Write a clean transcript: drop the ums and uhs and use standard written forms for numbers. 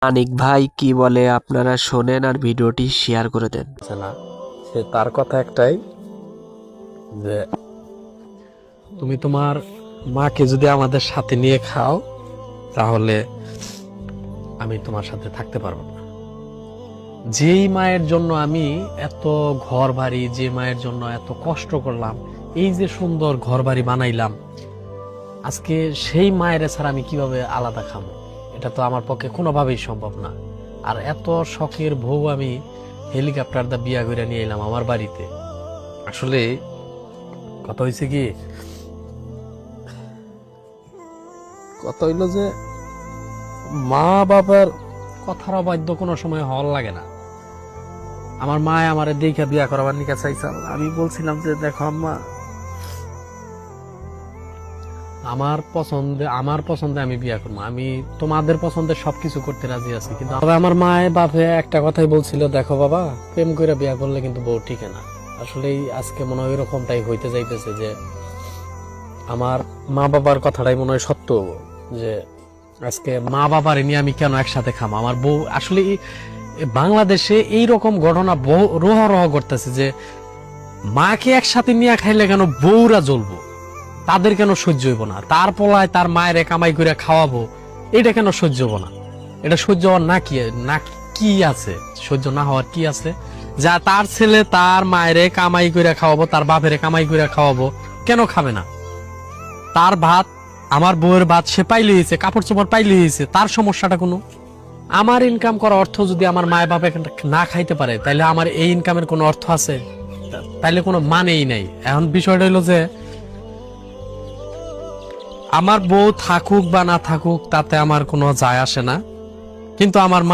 আনিক ভাই কি বলে আপনারা শোনেন আর ভিডিওটি শেয়ার করে দেন। না, সে তার কথা একটাই যে তুমি তোমার মাকে যদি আমাদের সাথে নিয়ে খাও তাহলে আমি তোমার সাথে থাকতে পারবো না। যেই মায়ের জন্য আমি এত ঘর বাড়ি, যে মায়ের জন্য এত কষ্ট করলাম, এই যে সুন্দর ঘর বাড়ি বানাইলাম, আজকে সেই মায়ের ছাড়া আমি কিভাবে আলাদা খাবো? এটা তো আমার পক্ষে কোনোভাবেই সম্ভব না। আর এত শখের বউ আমি হেলিকপ্টার দা বিয়া করে নিয়ে এলাম আমার বাড়িতে। আসলে কথা হয়েছে কি, কথা হইলো যে মা বাবার কথার অবাধ্য কোনো সময় হওয়ার লাগে না। আমার মা আমার দেখে বিয়া করাবার নিকা চাইছাল। আমি বলছিলাম যে দেখো আম্মা, আমার পছন্দে আমি বিয়া করবো, আমি তোমাদের পছন্দের সবকিছু করতে রাজি আছি। কিন্তু আমার মায়ে বাপে একটা কথাই বলছিল, দেখো বাবা, প্রেম করে বিয়া করলে কিন্তু বউ টিকে না। আসলেই আজকে মনে হয় এরকমটাই হইতে যাইতেছে যে আমার মা বাবার কথাটাই মনে হয় সত্য, যে আজকে মা বাবার নিয়ে আমি কেন একসাথে খামো। আমার বউ আসলে বাংলাদেশে এইরকম ঘটনা রহ রহ করতেছে যে মাকে একসাথে নিয়ে খাইলে কেন বউরা জ্বলবো, তাদের কেন সহ্য হইব না, তার পোলায় তার মায়ের কামাই করে খাওয়াবো, এটা কেন সহ্য হবো না? এটা সহ্য হওয়ার না কি আছে? সহ্য না হওয়ার কি আছে? যা তার ছেলে তার মায়ের কামাই করে খাওয়াবো, তার বাপের কামাই করে খাওয়াবো, কেন খাবে না? তার ভাত, আমার বউয়ের ভাত সে পাইলে হয়েছে, কাপড় চোপড় পাইলে হয়েছে, তার সমস্যাটা কোনো? আমার ইনকাম করার অর্থ যদি আমার মায়ের বাপে না খাইতে পারে, তাহলে আমার এই ইনকামের কোনো অর্থ আছে? তাইলে কোনো মানেই নাই। এখন বিষয়টা হইলো যে আমার বউ থাকুক বা না থাকুক তাতে আমার কোনো যায় আসে না, কিন্তু আমার মা